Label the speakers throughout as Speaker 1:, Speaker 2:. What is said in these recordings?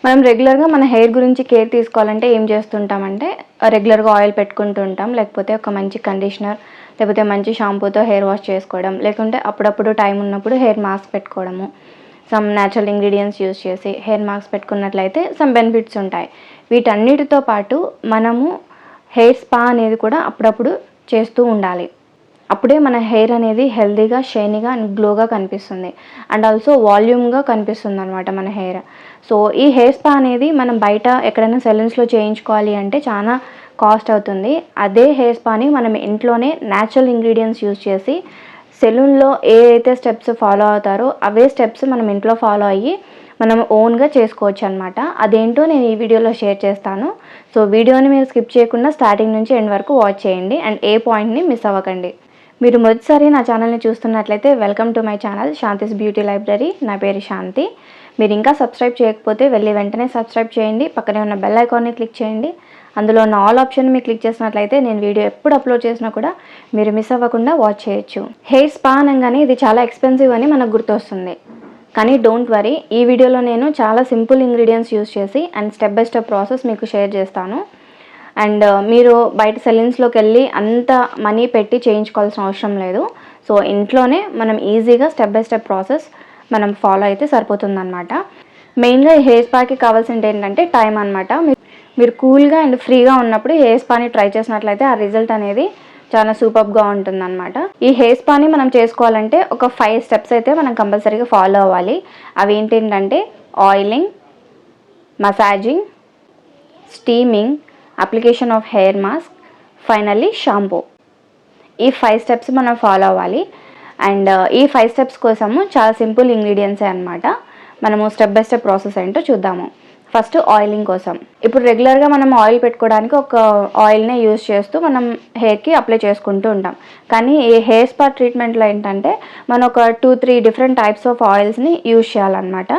Speaker 1: మనం రెగ్యులర్గా మన హెయిర్ గురించి కేర్ తీసుకోవాలంటే ఏం చేస్తుంటామంటే రెగ్యులర్గా ఆయిల్ పెట్టుకుంటూ ఉంటాం, లేకపోతే ఒక మంచి కండిషనర్ లేకపోతే మంచి షాంపూతో హెయిర్ వాష్ చేసుకోవడం, లేకుంటే అప్పుడప్పుడు టైం ఉన్నప్పుడు హెయిర్ మాస్క్ పెట్టుకోవడము. సమ్ న్యాచురల్ ఇంగ్రీడియంట్స్ యూస్ చేసి హెయిర్ మాస్క్ పెట్టుకున్నట్లయితే సమ్ బెనిఫిట్స్ ఉంటాయి. వీటన్నిటితో పాటు మనము హెయిర్ స్పా అనేది కూడా అప్పుడప్పుడు చేస్తూ ఉండాలి. అప్పుడే మన హెయిర్ అనేది హెల్తీగా, షైనీగా అండ్ గ్లోగా కనిపిస్తుంది. అండ్ ఆల్సో వాల్యూమ్గా కనిపిస్తుంది అనమాట మన హెయిర్. సో ఈ హెయిర్ స్పా అనేది మనం బయట ఎక్కడైనా సెలూన్స్లో చేయించుకోవాలి అంటే చాలా కాస్ట్ అవుతుంది. అదే హెయిర్ స్పాని మనం ఇంట్లోనే న్యాచురల్ ఇంగ్రీడియంట్స్ యూజ్ చేసి సెలూన్లో ఏ అయితే స్టెప్స్ ఫాలో అవుతారో అవే స్టెప్స్ మనం ఇంట్లో ఫాలో అయ్యి మనం ఓన్గా చేసుకోవచ్చు అనమాట. అదేంటో నేను ఈ వీడియోలో షేర్ చేస్తాను. సో వీడియోని మీరు స్కిప్ చేయకుండా స్టార్టింగ్ నుంచి ఎండ్ వరకు వాచ్ చేయండి అండ్ ఏ పాయింట్ని మిస్ అవ్వకండి. మీరు మొదటిసారి నా ఛానల్ని చూస్తున్నట్లయితే welcome to my channel Shanthi's beauty library. నా పేరు శాంతి. మీరు ఇంకా సబ్స్క్రైబ్ చేయకపోతే వెళ్ళి వెంటనే సబ్స్క్రైబ్ చేయండి. పక్కనే ఉన్న బెల్ ఐకాన్ని క్లిక్ చేయండి. అందులో ఉన్న ఆల్ ఆప్షన్ మీరు క్లిక్ చేసినట్లయితే నేను వీడియో ఎప్పుడు అప్లోడ్ చేసినా కూడా మీరు మిస్ అవ్వకుండా వాచ్ చేయొచ్చు. హెయిర్ స్పా అనగానే ఇది చాలా ఎక్స్పెన్సివ్ అని మనకు గుర్తొస్తుంది. కానీ డోంట్ వరీ, ఈ వీడియోలో నేను చాలా సింపుల్ ఇంగ్రీడియంట్స్ యూస్ చేసి and step by step process మీకు షేర్ చేస్తాను. అండ్ మీరు బయట సెలూన్స్లోకి వెళ్ళి అంత మనీ పెట్టి చేయించుకోవాల్సిన అవసరం లేదు. సో ఇంట్లోనే మనం ఈజీగా స్టెప్ బై స్టెప్ ప్రాసెస్ మనం ఫాలో అయితే సరిపోతుందన్నమాట. మెయిన్గా ఈ హెయిర్ స్పాకి కావాల్సింది ఏంటంటే టైం అనమాట. మీరు కూల్గా అండ్ ఫ్రీగా ఉన్నప్పుడు హెయిర్ స్పాని ట్రై చేసినట్లయితే ఆ రిజల్ట్ అనేది చాలా సూపర్గా ఉంటుందన్నమాట. ఈ హెయిర్ స్పాని మనం చేసుకోవాలంటే ఒక 5 స్టెప్స్ అయితే మనం కంపల్సరీగా ఫాలో అవ్వాలి. అవి ఏంటంటే oiling, massaging, steaming, application of hair mask, finally shampoo. ఈ 5 స్టెప్స్ మనం ఫాలో అవ్వాలి. అండ్ ఈ 5 స్టెప్స్ కోసము చాలా సింపుల్ ఇంగ్రీడియంట్సే అనమాట. మనము స్టెప్ బై స్టెప్ ప్రాసెస్ ఏంటో చూద్దాము. ఫస్ట్ ఆయిలింగ్ కోసం, ఇప్పుడు రెగ్యులర్గా మనం ఆయిల్ పెట్టుకోవడానికి ఒక ఆయిల్నే యూజ్ చేస్తూ మనం హెయిర్కి అప్లై చేసుకుంటూ ఉంటాం. కానీ ఈ హెయిర్ స్పా ట్రీట్మెంట్లో ఏంటంటే మనం ఒక 2-3 డిఫరెంట్ టైప్స్ ఆఫ్ ఆయిల్స్ని యూజ్ చేయాలన్నమాట.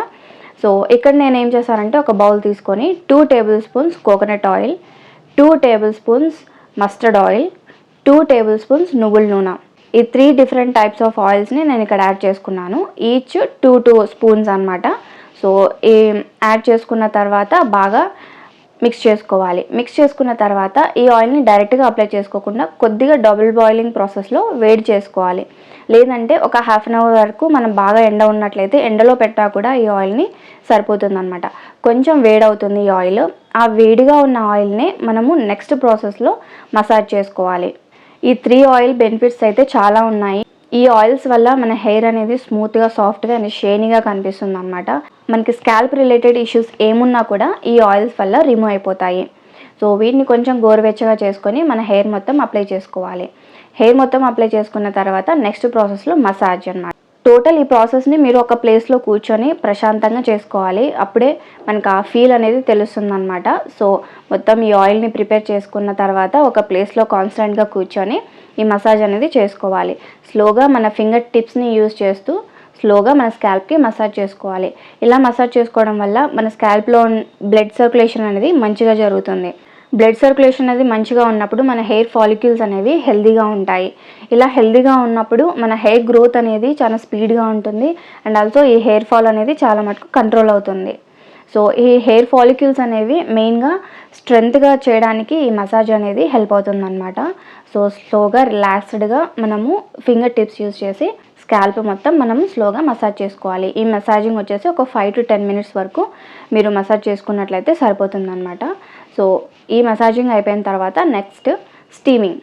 Speaker 1: సో ఇక్కడ నేను ఏం చేశానంటే ఒక బౌల్ తీసుకొని 2 table spoons coconut oil, 2 table spoons mustard oil, 2 table spoons నువ్వుల నూనె, ఈ 3 డిఫరెంట్ టైప్స్ ఆఫ్ ఆయిల్స్ని నేను ఇక్కడ యాడ్ చేసుకున్నాను. ఈచ్ 2 స్పూన్స్ అనమాట. సో ఈ యాడ్ చేసుకున్న తర్వాత బాగా మిక్స్ చేసుకోవాలి. మిక్స్ చేసుకున్న తర్వాత ఈ ఆయిల్ని డైరెక్ట్గా అప్లై చేసుకోకుండా కొద్దిగా డబుల్ బాయిలింగ్ ప్రాసెస్లో వేడి చేసుకోవాలి. లేదంటే ఒక హాఫ్ అన్ అవర్ వరకు మనం బాగా ఎండ ఉన్నట్లయితే ఎండలో పెట్టా కూడా ఈ ఆయిల్ని సరిపోతుంది అనమాట. కొంచెం వేడవుతుంది ఈ ఆయిల్. ఆ వేడిగా ఉన్న ఆయిల్నే మనము నెక్స్ట్ ప్రాసెస్లో మసాజ్ చేసుకోవాలి. ఈ 3 ఆయిల్ బెనిఫిట్స్ అయితే చాలా ఉన్నాయి. ఈ ఆయిల్స్ వల్ల మన హెయిర్ అనేది స్మూత్గా, సాఫ్ట్గా అండ్ షైనీగా కనిపిస్తుంది అనమాట. మనకి స్కాల్ప్ రిలేటెడ్ ఇష్యూస్ ఏమున్నా కూడా ఈ ఆయిల్స్ వల్ల రిమూవ్ అయిపోతాయి. సో వీటిని కొంచెం గోరువెచ్చగా చేసుకొని మన హెయిర్ మొత్తం అప్లై చేసుకోవాలి. హెయిర్ మొత్తం అప్లై చేసుకున్న తర్వాత నెక్స్ట్ ప్రాసెస్లో మసాజ్ అన్నమాట. టోటల్ ఈ ప్రాసెస్ని మీరు ఒక ప్లేస్లో కూర్చొని ప్రశాంతంగా చేసుకోవాలి. అప్పుడే మనకు ఆ ఫీల్ అనేది తెలుస్తుందన్నమాట. సో మొత్తం ఈ ఆయిల్ని ప్రిపేర్ చేసుకున్న తర్వాత ఒక ప్లేస్లో కాన్స్టెంట్గా కూర్చొని ఈ మసాజ్ అనేది చేసుకోవాలి. స్లోగా మన ఫింగర్ టిప్స్ని యూజ్ చేస్తూ స్లోగా మన స్కాల్ప్కి మసాజ్ చేసుకోవాలి. ఇలా మసాజ్ చేసుకోవడం వల్ల మన స్కాల్ప్లో బ్లడ్ సర్క్యులేషన్ అనేది మంచిగా జరుగుతుంది. బ్లడ్ సర్క్యులేషన్ అనేది మంచిగా ఉన్నప్పుడు మన హెయిర్ ఫాలిక్యూల్స్ అనేవి హెల్తీగా ఉంటాయి. ఇలా హెల్తీగా ఉన్నప్పుడు మన హెయిర్ గ్రోత్ అనేది చాలా స్పీడ్గా ఉంటుంది. అండ్ ఆల్సో ఈ హెయిర్ ఫాల్ అనేది చాలా మటుకు కంట్రోల్ అవుతుంది. సో ఈ హెయిర్ ఫాలిక్యూల్స్ అనేవి మెయిన్గా స్ట్రెంత్గా చేయడానికి ఈ మసాజ్ అనేది హెల్ప్ అవుతుందన్నమాట. సో స్లోగా రిలాక్స్డ్గా మనము ఫింగర్ టిప్స్ యూజ్ చేసి స్కాల్ప్ మొత్తం మనం స్లోగా మసాజ్ చేసుకోవాలి. ఈ మసాజింగ్ వచ్చేసి ఒక 5 to 10 minutes వరకు మీరు మసాజ్ చేసుకున్నట్లయితే సరిపోతుందన్నమాట. సో ఈ మసాజింగ్ అయిపోయిన తర్వాత నెక్స్ట్ స్టీమింగ్.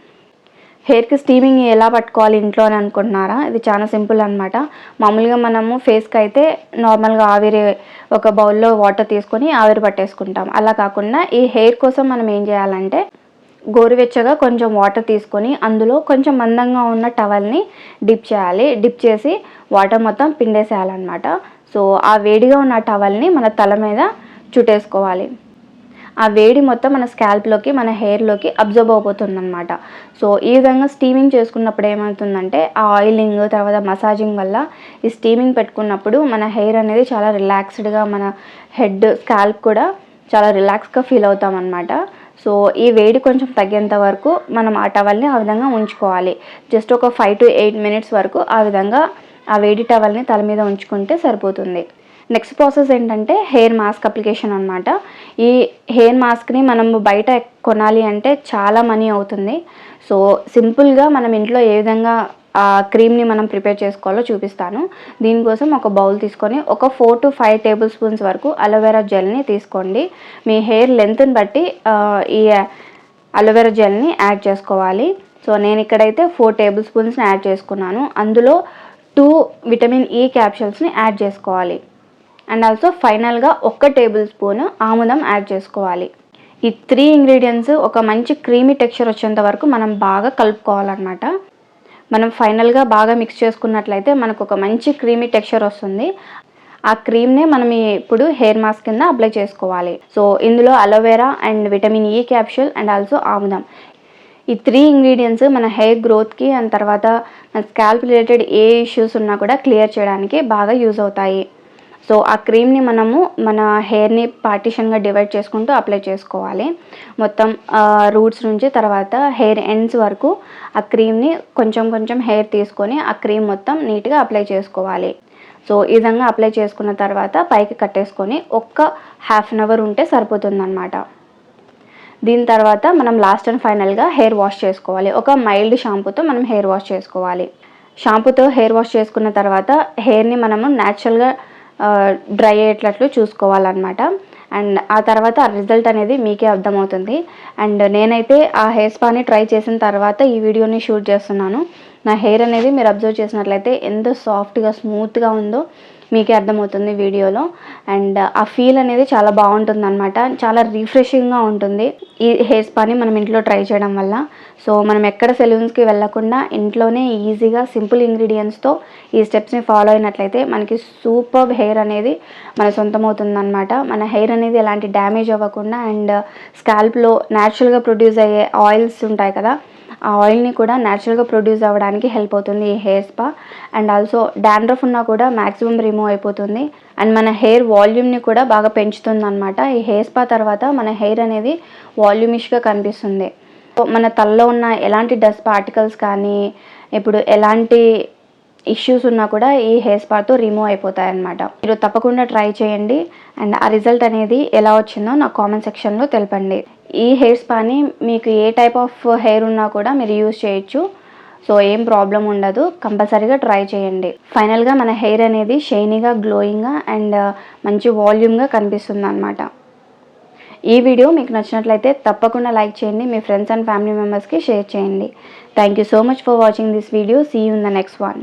Speaker 1: హెయిర్కి స్టీమింగ్ ఎలా పట్టుకోవాలి ఇంట్లో అని అనుకుంటున్నారా? ఇది చాలా సింపుల్ అనమాట. మామూలుగా మనము ఫేస్కి అయితే నార్మల్గా ఆవిరి ఒక బౌల్లో వాటర్ తీసుకొని ఆవిరి పట్టేసుకుంటాం. అలా కాకుండా ఈ హెయిర్ కోసం మనం ఏం చేయాలంటే గోరువెచ్చగా కొంచెం వాటర్ తీసుకొని అందులో కొంచెం మందంగా ఉన్న టవల్ని డిప్ చేయాలి. డిప్ చేసి వాటర్ మొత్తం పిండేసేయాలన్నమాట. సో ఆ వేడిగా ఉన్న టవల్ని మన తల మీద చుట్టేసుకోవాలి. ఆ వేడి మొత్తం మన స్కాల్ప్లోకి, మన హెయిర్లోకి అబ్జర్వ్ అయిపోతుంది అనమాట. సో ఈ విధంగా స్టీమింగ్ చేసుకున్నప్పుడు ఏమవుతుందంటే ఆ ఆయిలింగ్ తర్వాత మసాజింగ్ వల్ల ఈ స్టీమింగ్ పెట్టుకున్నప్పుడు మన హెయిర్ అనేది చాలా రిలాక్స్డ్గా, మన హెడ్ స్కాల్ప్ కూడా చాలా రిలాక్స్గా ఫీల్ అవుతాం అనమాట. సో ఈ వేడి కొంచెం తగ్గేంత వరకు మనం ఆ టవల్ని ఆ విధంగా ఉంచుకోవాలి. జస్ట్ ఒక 5 to 8 minutes వరకు ఆ విధంగా ఆ వేడి టవల్ని తల మీద ఉంచుకుంటే సరిపోతుంది. నెక్స్ట్ ప్రాసెస్ ఏంటంటే హెయిర్ మాస్క్ అప్లికేషన్ అనమాట. ఈ హెయిర్ మాస్క్ని మనం బయట కొనాలి అంటే చాలా మనీ అవుతుంది. సో సింపుల్గా మనం ఇంట్లో ఏ విధంగా ఆ క్రీమ్ని మనం ప్రిపేర్ చేసుకోవాలో చూపిస్తాను. దీనికోసం ఒక బౌల్ తీసుకొని ఒక 4 to 5 టేబుల్ స్పూన్స్ వరకు అలోవెరా జెల్ని తీసుకోండి. మీ హెయిర్ లెంత్ని బట్టి ఈ అలోవెరా జెల్ని యాడ్ చేసుకోవాలి. సో నేను ఇక్కడైతే 4 టేబుల్ స్పూన్స్ని యాడ్ చేసుకున్నాను. అందులో 2 విటమిన్ ఈ క్యాప్సూల్స్ని యాడ్ చేసుకోవాలి. అండ్ ఆల్సో ఫైనల్గా 1 టేబుల్ స్పూన్ ఆముదం యాడ్ చేసుకోవాలి. ఈ 3 ఇంగ్రీడియంట్స్ ఒక మంచి క్రీమీ టెక్స్చర్ వచ్చేంత వరకు మనం బాగా కలుపుకోవాలన్నమాట. మనం ఫైనల్గా బాగా మిక్స్ చేసుకున్నట్లయితే మనకు ఒక మంచి క్రీమీ టెక్స్చర్ వస్తుంది. ఆ క్రీమ్నే మనం ఇప్పుడు హెయిర్ మాస్క్ కింద అప్లై చేసుకోవాలి. సో ఇందులో aloe vera and vitamin E capsule and also ఆముదం, ఈ 3 ఇంగ్రీడియంట్స్ మన హెయిర్ గ్రోత్కి అండ్ తర్వాత మన స్కాల్ప్ రిలేటెడ్ ఏ ఇష్యూస్ ఉన్నా కూడా క్లియర్ చేయడానికి బాగా యూజ్ అవుతాయి. సో ఆ క్రీమ్ని మనము మన హెయిర్ని పార్టిషన్గా డివైడ్ చేసుకుంటూ అప్లై చేసుకోవాలి. మొత్తం రూట్స్ నుంచి తర్వాత హెయిర్ ఎండ్స్ వరకు ఆ క్రీమ్ని కొంచెం కొంచెం హెయిర్ తీసుకొని ఆ క్రీమ్ మొత్తం నీట్గా అప్లై చేసుకోవాలి. సో ఈ విధంగా అప్లై చేసుకున్న తర్వాత పైకి కట్టేసుకొని ఒక్క ½ అవర్ ఉంటే సరిపోతుందన్నమాట. దీని తర్వాత మనం లాస్ట్ అండ్ ఫైనల్గా హెయిర్ వాష్ చేసుకోవాలి. ఒక మైల్డ్ షాంపూతో మనం హెయిర్ వాష్ చేసుకోవాలి. షాంపూతో హెయిర్ వాష్ చేసుకున్న తర్వాత హెయిర్ని మనము న్యాచురల్గా డ్రై అయ్యేటట్లు చూసుకోవాలన్నమాట. అండ్ ఆ తర్వాత ఆ రిజల్ట్ అనేది మీకే అర్థమవుతుంది. అండ్ నేనైతే ఆ హెయిర్ స్పాని ట్రై చేసిన తర్వాత ఈ వీడియోని షూట్ చేస్తున్నాను. నా హెయిర్ అనేది మీరు అబ్జర్వ్ చేసినట్లయితే ఎంత సాఫ్ట్గా స్మూత్గా ఉందో మీకే అర్థమవుతుంది వీడియోలో. అండ్ ఆ ఫీల్ అనేది చాలా బాగుంటుంది అనమాట. చాలా రిఫ్రెషింగ్గా ఉంటుంది ఈ హెయిర్ స్పాని మనం ఇంట్లో ట్రై చేయడం వల్ల. సో మనం ఎక్కడ సెలూన్స్కి వెళ్ళకుండా ఇంట్లోనే ఈజీగా సింపుల్ ఇంగ్రీడియంట్స్తో ఈ స్టెప్స్ని ఫాలో అయినట్లయితే మనకి సూపర్ హెయిర్ అనేది మన సొంతమవుతుంది అనమాట. మన హెయిర్ అనేది ఎలాంటి డ్యామేజ్ అవ్వకుండా అండ్ స్కాల్ప్లో న్యాచురల్గా ప్రొడ్యూస్ అయ్యే ఆయిల్స్ ఉంటాయి కదా, ఆ ఆయిల్ని కూడా న్యాచురల్గా ప్రొడ్యూస్ అవ్వడానికి హెల్ప్ అవుతుంది ఈ hair spa. And also dandruff ఉన్నా కూడా మ్యాక్సిమం రిమూవ్ అయిపోతుంది. అండ్ మన హెయిర్ వాల్యూమ్ని కూడా బాగా పెంచుతుంది అనమాట. ఈ హెయిర్ స్పా తర్వాత మన హెయిర్ అనేది వాల్యూమిష్గా కనిపిస్తుంది. మన తలలో ఉన్న ఎలాంటి డస్ట్ పార్టికల్స్ కానీ ఇప్పుడు ఎలాంటి ఇష్యూస్ ఉన్నా కూడా ఈ హెయిర్ స్పాతో రిమూవ్ అయిపోతాయి అన్నమాట. మీరు తప్పకుండా ట్రై చేయండి. అండ్ ఆ రిజల్ట్ అనేది ఎలా వచ్చిందో నాకు కామెంట్ సెక్షన్లో తెలపండి. ఈ హెయిర్ స్పాని మీకు ఏ టైప్ ఆఫ్ హెయిర్ ఉన్నా కూడా మీరు యూజ్ చేయొచ్చు. సో ఏం ప్రాబ్లం ఉండదు, కంపల్సరీగా ట్రై చేయండి. ఫైనల్గా మన హెయిర్ అనేది షైనీగా, గ్లోయింగ్గా అండ్ మంచి వాల్యూమ్గా కనిపిస్తుంది అనమాట. ఈ వీడియో మీకు నచ్చినట్లయితే తప్పకుండా లైక్ చేయండి, మీ ఫ్రెండ్స్ అండ్ ఫ్యామిలీ మెంబర్స్కి షేర్ చేయండి. Thank you so much for watching this video. See you in the next one.